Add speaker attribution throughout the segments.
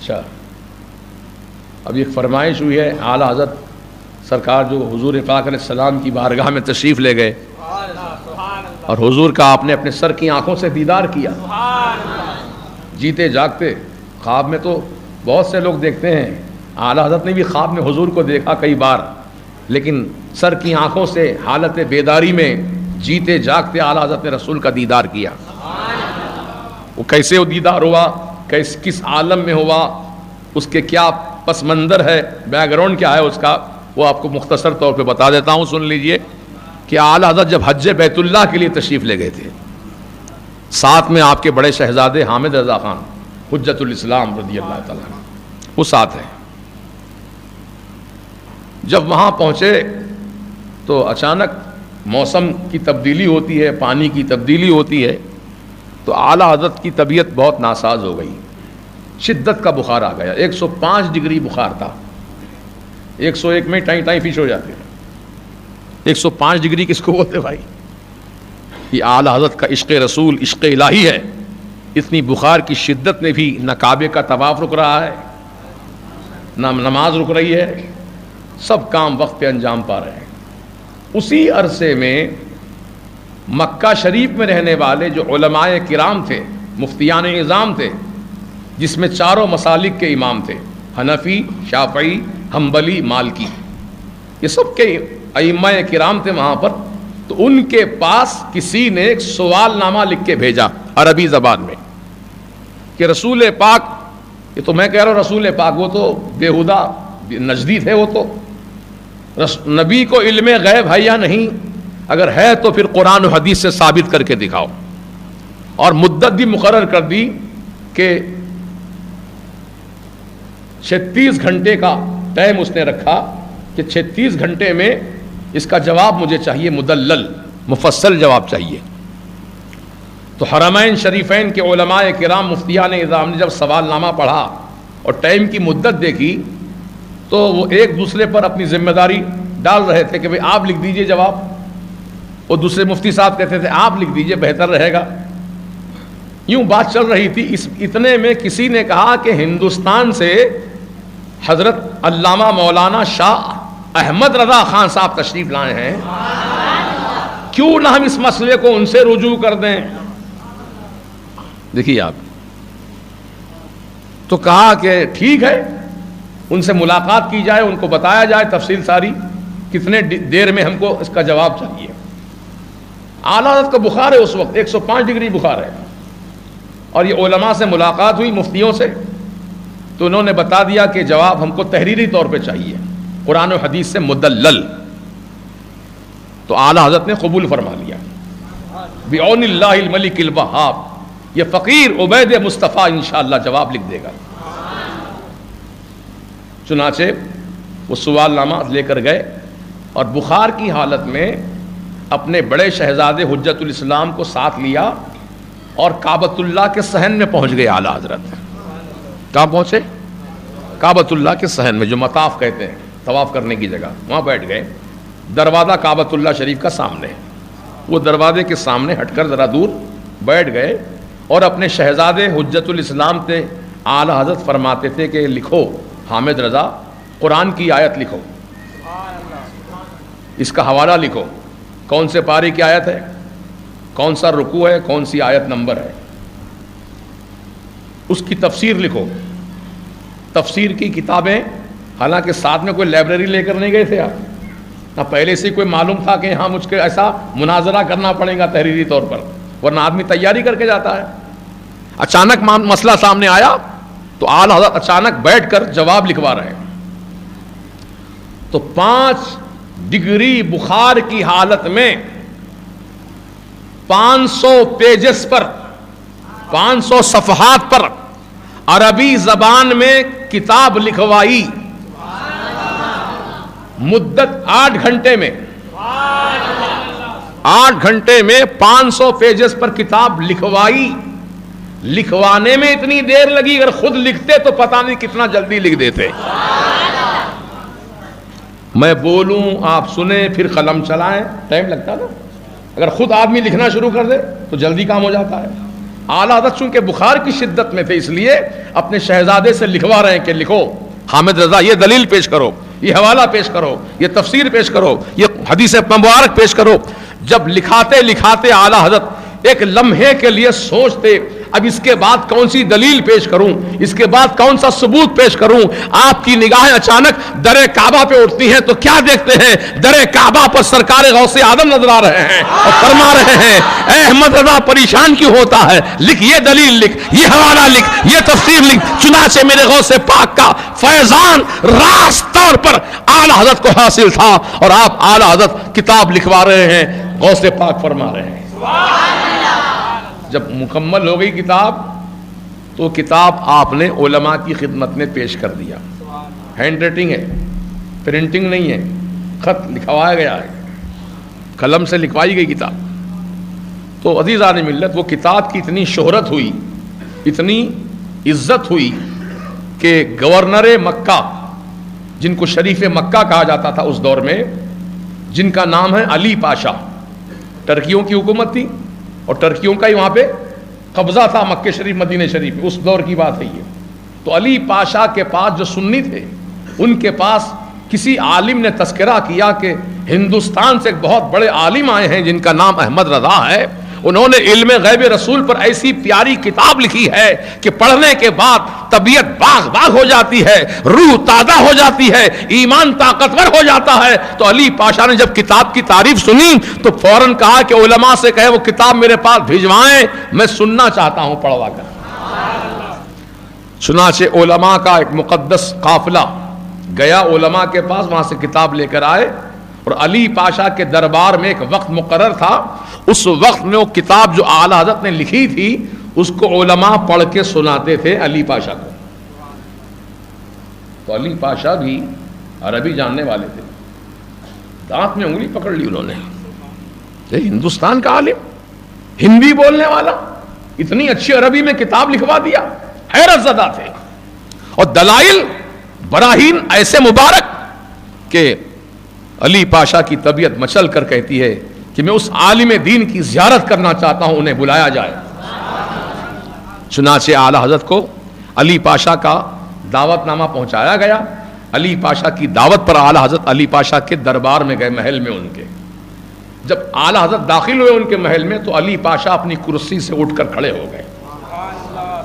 Speaker 1: اچھا، اب ایک فرمائش ہوئی ہے، اعلیٰ حضرت سرکار جو حضور پاک علیہ السلام کی بارگاہ میں تشریف لے گئے اور حضور کا آپ نے اپنے سر کی آنکھوں سے دیدار کیا، جیتے جاگتے۔ خواب میں تو بہت سے لوگ دیکھتے ہیں، اعلیٰ حضرت نے بھی خواب میں حضور کو دیکھا کئی بار، لیکن سر کی آنکھوں سے حالت بیداری میں جیتے جاگتے اعلیٰ حضرت نے رسول کا دیدار کیا۔ وہ کیسے وہ دیدار ہوا، کس عالم میں ہوا، اس کے کیا پس منظر ہے، بیک گراؤنڈ کیا ہے اس کا، وہ آپ کو مختصر طور پہ بتا دیتا ہوں، سن لیجئے کہ اعلیٰ حضرت جب حج بیت اللہ کے لیے تشریف لے گئے تھے، ساتھ میں آپ کے بڑے شہزادے حامد رضا خان حجت الاسلام رضی اللہ تعالیٰ عنہ وہ ساتھ ہیں۔ جب وہاں پہنچے تو اچانک موسم کی تبدیلی ہوتی ہے، پانی کی تبدیلی ہوتی ہے، تو اعلیٰ حضرت کی طبیعت بہت ناساز ہو گئی، شدت کا بخار آ گیا، 105 ڈگری بخار تھا، 101 میں ٹائیں ٹائیں فش ہو جاتے ہیں، 105 ڈگری کس کو بولتے بھائی؟ یہ اعلیٰ حضرت کا عشق رسول، عشق الہی ہے۔ اتنی بخار کی شدت میں بھی نہ کعبے کا طواف رک رہا ہے، نہ نماز رک رہی ہے، سب کام وقت پہ انجام پا رہے ہیں۔ اسی عرصے میں مکہ شریف میں رہنے والے جو علماء کرام تھے، مفتیان اعظام تھے، جس میں چاروں مسالک کے امام تھے، حنفی، شافعی، حنبلی، مالکی، یہ سب کے ائمہ کرام تھے وہاں پر، تو ان کے پاس کسی نے ایک سوال نامہ لکھ کے بھیجا عربی زبان میں کہ رسول پاک، یہ تو میں کہہ رہا ہوں رسول پاک، وہ تو بیہودہ نجدی تھے، وہ تو نبی کو علم غیب ہے یا نہیں؟ اگر ہے تو پھر قرآن و حدیث سے ثابت کر کے دکھاؤ۔ اور مدت بھی مقرر کر دی کہ 36 گھنٹے کا ٹائم اس نے رکھا کہ 36 گھنٹے میں اس کا جواب مجھے چاہیے، مدلل مفصل جواب چاہیے۔ تو حرمین شریفین کے علماء کرام مفتیان اعظام نے جب سوال نامہ پڑھا اور ٹائم کی مدت دیکھی تو وہ ایک دوسرے پر اپنی ذمہ داری ڈال رہے تھے کہ بھئی آپ لکھ دیجئے جواب، اور دوسرے مفتی صاحب کہتے تھے آپ لکھ دیجئے بہتر رہے گا۔ یوں بات چل رہی تھی، اتنے میں کسی نے کہا کہ ہندوستان سے حضرت علامہ مولانا شاہ احمد رضا خان صاحب تشریف لائے ہیں، کیوں نہ ہم اس مسئلے کو ان سے رجوع کر دیں۔ دیکھیے آپ، تو کہا کہ ٹھیک ہے، ان سے ملاقات کی جائے، ان کو بتایا جائے تفصیل ساری، کتنے دیر میں ہم کو اس کا جواب چاہیے۔ اعلیٰ حضرت کا بخار ہے اس وقت، 105 ڈگری بخار ہے، اور یہ علماء سے ملاقات ہوئی، مفتیوں سے، تو انہوں نے بتا دیا کہ جواب ہم کو تحریری طور پہ چاہیے، قرآن و حدیث سے مدلل۔ تو اعلیٰ حضرت نے قبول فرما لیا، بعون اللہ الملک الوہاب، یہ فقیر عبید مصطفیٰ انشاءاللہ جواب لکھ دے گا۔ چنانچہ وہ سوال نامہ لے کر گئے اور بخار کی حالت میں اپنے بڑے شہزادے حجت الاسلام کو ساتھ لیا اور کعبۃ اللہ کے صحن میں پہنچ گئے اعلیٰ حضرت۔ کہاں پہنچے؟ کعبۃ اللہ کے صحن میں، جو مطاف کہتے ہیں، طواف کرنے کی جگہ، وہاں بیٹھ گئے۔ دروازہ کعبۃ اللہ شریف کا سامنے ہے، وہ دروازے کے سامنے ہٹ کر ذرا دور بیٹھ گئے اور اپنے شہزادے حجت الاسلام سے اعلیٰ حضرت فرماتے تھے کہ لکھو حامد رضا، قرآن کی آیت لکھو، اس کا حوالہ لکھو، کون سے پارے کی آیت ہے، کون سا رکوع ہے، کون سی آیت نمبر ہے، اس کی تفسیر لکھو۔ تفسیر کی کتابیں، حالانکہ ساتھ میں کوئی لائبریری لے کر نہیں گئے تھے آپ، نہ پہلے سے کوئی معلوم تھا کہ ہاں مجھ کو ایسا مناظرہ کرنا پڑے گا تحریری طور پر، ورنہ آدمی تیاری کر کے جاتا ہے۔ اچانک مسئلہ سامنے آیا تو اعلیٰ حضرت اچانک بیٹھ کر جواب لکھوا رہے ہیں، تو 5 ڈگری بخار کی حالت میں 500 پیجز پر، 500 صفحات پر عربی زبان میں کتاب لکھوائی، مدت 8 گھنٹے میں، 8 گھنٹے میں 500 پیجز پر کتاب لکھوائی۔ لکھوانے میں اتنی دیر لگی، اگر خود لکھتے تو پتہ نہیں کتنا جلدی لکھ دیتے۔ میں بولوں آپ سنیں پھر قلم چلائیں، ٹائم لگتا نا، اگر خود آدمی لکھنا شروع کر دے تو جلدی کام ہو جاتا ہے۔ اعلیٰ حضرت چونکہ بخار کی شدت میں تھے اس لیے اپنے شہزادے سے لکھوا رہے ہیں کہ لکھو حامد رضا یہ دلیل پیش کرو، یہ حوالہ پیش کرو، یہ تفسیر پیش کرو، یہ حدیث مبارک پیش کرو۔ جب لکھاتے لکھاتے اعلیٰ حضرت ایک لمحے کے لیے سوچتے اب اس کے بعد کون سی دلیل پیش کروں، اس کے بعد کون سا ثبوت پیش کروں، آپ کی نگاہیں اچانک در کعبہ پہ اٹھتی ہیں تو کیا دیکھتے ہیں؟ در کعبہ پر سرکار غوث اعظم نظر آ رہے ہیں اور فرما رہے ہیں اے احمد رضا پریشان کیوں ہوتا ہے، لکھ یہ دلیل، لکھ یہ حوالہ، لکھ یہ تفسیر لکھ۔ چنانچہ میرے غوث پاک کا فیضان راست طور پر اعلیٰ حضرت کو حاصل تھا اور آپ اعلیٰ حضرت کتاب لکھوا رہے ہیں، غوث پاک فرما رہے ہیں۔ جب مکمل ہو گئی کتاب تو کتاب آپ نے علماء کی خدمت میں پیش کر دیا۔ ہینڈ رائٹنگ ہے، پرنٹنگ نہیں ہے، خط لکھوایا گیا ہے، قلم سے لکھوائی گئی کتاب۔ تو عزیزان ملت وہ کتاب کی اتنی شہرت ہوئی، اتنی عزت ہوئی کہ گورنر مکہ جن کو شریف مکہ کہا جاتا تھا اس دور میں، جن کا نام ہے علی پاشا، ٹرکیوں کی حکومت تھی اور ٹرکیوں کا ہی وہاں پہ قبضہ تھا مکہ شریف مدینہ شریف میں، اس دور کی بات ہے یہ۔ تو علی پاشا کے پاس جو سنی تھے ان کے پاس کسی عالم نے تذکرہ کیا کہ ہندوستان سے ایک بہت بڑے عالم آئے ہیں جن کا نام احمد رضا ہے، انہوں نے علم غیب رسول پر ایسی پیاری کتاب لکھی ہے کہ پڑھنے کے بعد طبیعت باغ باغ ہو جاتی ہے، روح تازہ ہو جاتی ہے، ایمان طاقتور ہو جاتا ہے۔ تو علی پاشا نے جب کتاب کی تعریف سنی تو فوراً کہا کہ علماء سے کہے وہ کتاب میرے پاس بھیجوائیں، میں سننا چاہتا ہوں پڑھوا کر۔ چنانچہ علماء کا ایک مقدس قافلہ گیا علماء کے پاس، وہاں سے کتاب لے کر آئے اور علی پاشا کے دربار میں ایک وقت مقرر تھا، اس وقت میں وہ کتاب جو اعلیٰ حضرت نے لکھی تھی اس کو علماء پڑھ کے سناتے تھے علی پاشا کو۔ تو علی پاشا بھی عربی جاننے والے تھے، دانت میں انگلی پکڑ لی انہوں نے، یہ ہندوستان کا عالم، ہندی بولنے والا، اتنی اچھی عربی میں کتاب لکھوا دیا، حیرت زدہ تھے۔ اور دلائل براہین ایسے مبارک کہ علی پاشا کی طبیعت مچل کر کہتی ہے کہ میں اس عالم دین کی زیارت کرنا چاہتا ہوں، انہیں بلایا جائے۔ چنانچہ اعلیٰ حضرت کو علی پاشا کا دعوت نامہ پہنچایا گیا۔ علی پاشا کی دعوت پر اعلیٰ حضرت علی پاشا کے دربار میں گئے، محل میں ان کے۔ جب اعلیٰ حضرت داخل ہوئے ان کے محل میں تو علی پاشا اپنی کرسی سے اٹھ کر کھڑے ہو گئے،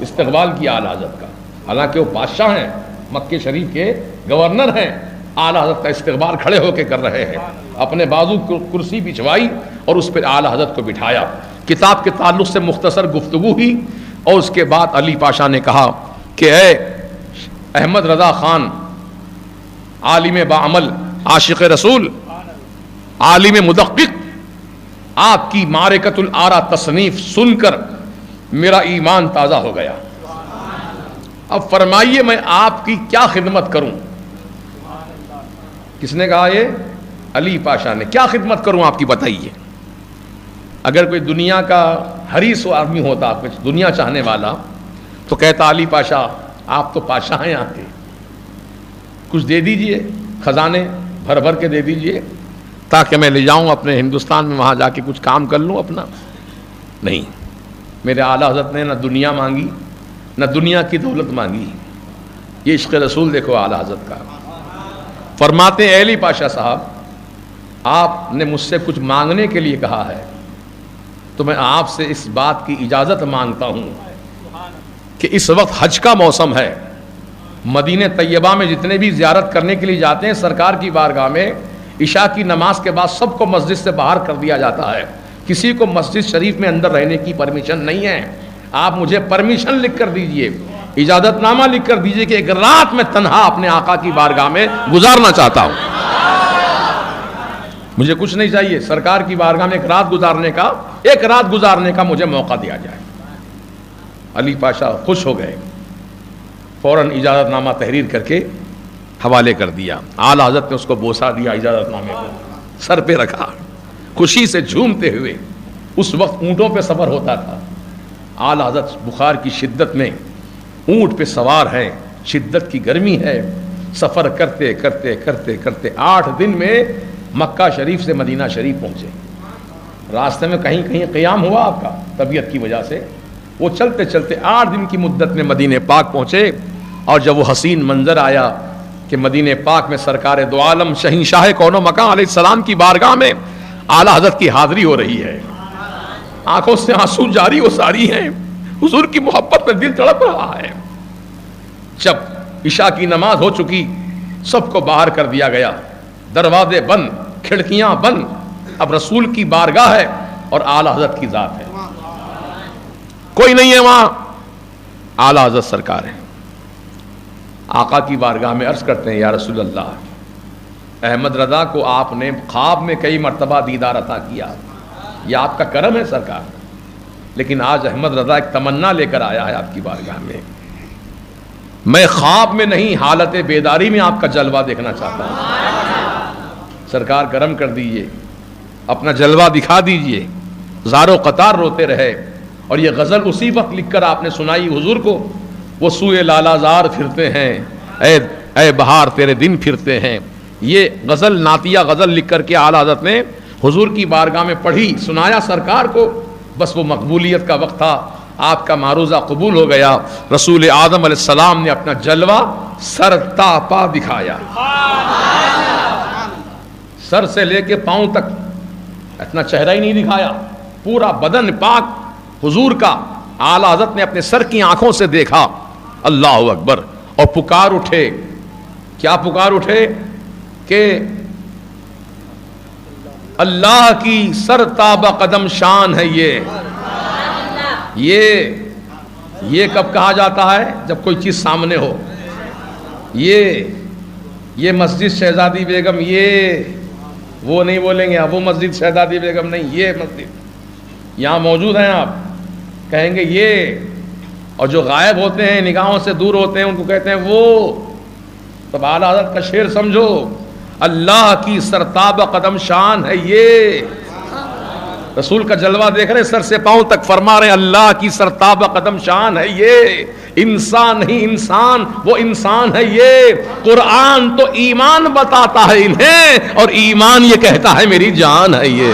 Speaker 1: استقبال کیا اعلیٰ حضرت کا، حالانکہ وہ بادشاہ ہیں، مکہ شریف کے گورنر ہیں، اعلیٰ حضرت کا استقبال کھڑے ہو کے کر رہے ہیں۔ اپنے بازو کو کرسی بچھوائی اور اس پر اعلیٰ حضرت کو بٹھایا، کتاب کے تعلق سے مختصر گفتگو ہوئی اور اس کے بعد علی پاشا نے کہا کہ اے احمد رضا خان، عالم باعمل، عاشق رسول، عالم مدقق، آپ کی معرکۃ الآراء تصنیف سن کر میرا ایمان تازہ ہو گیا۔ اب فرمائیے میں آپ کی کیا خدمت کروں؟ کس نے کہا؟ یہ علی پاشا نے۔ کیا خدمت کروں آپ کی بتائیے؟ اگر کوئی دنیا کا حریص آدمی ہوتا، کچھ دنیا چاہنے والا، تو کہتا علی پاشا آپ تو پاشا ہیں یہاں کے، کچھ دے دیجئے، خزانے بھر بھر کے دے دیجئے تاکہ میں لے جاؤں اپنے ہندوستان میں، وہاں جا کے کچھ کام کر لوں اپنا۔ نہیں، میرے اعلیٰ حضرت نے نہ دنیا مانگی نہ دنیا کی دولت مانگی۔ یہ عشق رسول دیکھو اعلیٰ حضرت کا۔ فرماتے ہیں علی پاشا صاحب، آپ نے مجھ سے کچھ مانگنے کے لیے کہا ہے تو میں آپ سے اس بات کی اجازت مانگتا ہوں کہ اس وقت حج کا موسم ہے، مدینہ طیبہ میں جتنے بھی زیارت کرنے کے لیے جاتے ہیں سرکار کی بارگاہ میں، عشاء کی نماز کے بعد سب کو مسجد سے باہر کر دیا جاتا ہے، کسی کو مسجد شریف میں اندر رہنے کی پرمیشن نہیں ہے۔ آپ مجھے پرمیشن لکھ کر دیجئے، اجازت نامہ لکھ کر دیجئے کہ ایک رات میں تنہا اپنے آقا کی بارگاہ میں گزارنا چاہتا ہوں، مجھے کچھ نہیں چاہیے، سرکار کی بارگاہ میں ایک رات گزارنے کا مجھے موقع دیا جائے۔ علی پاشا خوش ہو گئے، فوراً اجازت نامہ تحریر کر کے حوالے کر دیا۔ اعلیٰ حضرت نے اس کو بوسہ دیا، اجازت نامے کو سر پہ رکھا، خوشی سے جھومتے ہوئے۔ اس وقت اونٹوں پہ سفر ہوتا تھا، اعلیٰ حضرت بخار کی شدت میں اونٹ پہ سوار ہیں، شدت کی گرمی ہے، سفر کرتے کرتے کرتے کرتے 8 دن میں مکہ شریف سے مدینہ شریف پہنچے۔ راستے میں کہیں کہیں قیام ہوا آپ کا طبیعت کی وجہ سے، وہ چلتے چلتے 8 دن کی مدت میں مدینہ پاک پہنچے، اور جب وہ حسین منظر آیا کہ مدینہ پاک میں سرکار دو عالم شہنشاہ کون و مکان علیہ السلام کی بارگاہ میں اعلیٰ حضرت کی حاضری ہو رہی ہے، آنکھوں سے آنسو جاری و ساری ہیں، حضور کی محبت میں دل تڑپ رہا ہے۔ جب عشاء کی نماز ہو چکی، سب کو باہر کر دیا گیا، دروازے بند، کھڑکیاں بند، اب رسول کی بارگاہ ہے اور اعلیٰ حضرت کی ذات ہے، کوئی نہیں ہے وہاں، اعلیٰ حضرت سرکار ہے۔ آقا کی بارگاہ میں عرض کرتے ہیں، یا رسول اللہ، احمد رضا کو آپ نے خواب میں کئی مرتبہ دیدار عطا کیا، یہ آپ کا کرم ہے سرکار، لیکن آج احمد رضا ایک تمنا لے کر آیا ہے آپ کی بارگاہ میں خواب میں نہیں، حالت بیداری میں آپ کا جلوہ دیکھنا چاہتا ہوں، سرکار کرم کر دیجئے، اپنا جلوہ دکھا دیجئے۔ زارو قطار روتے رہے، اور یہ غزل اسی وقت لکھ کر آپ نے سنائی حضور کو، وہ سوئے لالا زار پھرتے ہیں، اے بہار تیرے دن پھرتے ہیں، یہ غزل نعتیہ غزل لکھ کر کے اعلیٰ حضرت نے حضور کی بارگاہ میں پڑھی، سنایا سرکار کو، بس وہ مقبولیت کا وقت تھا، آپ کا معروضہ قبول ہو گیا، رسول اعظم علیہ السلام نے اپنا جلوہ سر تا پا دکھایا، سر سے لے کے پاؤں تک اتنا چہرہ ہی نہیں دکھایا، پورا بدن پاک حضور کا اعلیٰ حضرت نے اپنے سر کی آنکھوں سے دیکھا، اللہ اکبر، اور پکار اٹھے، کیا پکار اٹھے کہ اللہ کی سر تابہ قدم شان ہے یہ کب کہا جاتا ہے؟ جب کوئی چیز سامنے ہو، یہ مسجد شہزادی بیگم، یہ وہ نہیں بولیں گے، وہ مسجد شہزادی بیگم نہیں، یہ مسجد یہاں موجود ہیں، آپ کہیں گے یہ، اور جو غائب ہوتے ہیں نگاہوں سے دور ہوتے ہیں ان کو کہتے ہیں وہ۔ تب اعلیٰ حضرت کا شعر سمجھو، اللہ کی سرتاب قدم شان ہے یہ، رسول کا جلوہ دیکھ رہے سر سے پاؤں تک، فرما رہے اللہ کی سرتاب قدم شان ہے یہ، انسان نہیں انسان، وہ انسان ہے یہ، قرآن تو ایمان بتاتا ہے انہیں، اور ایمان یہ کہتا ہے میری جان ہے یہ۔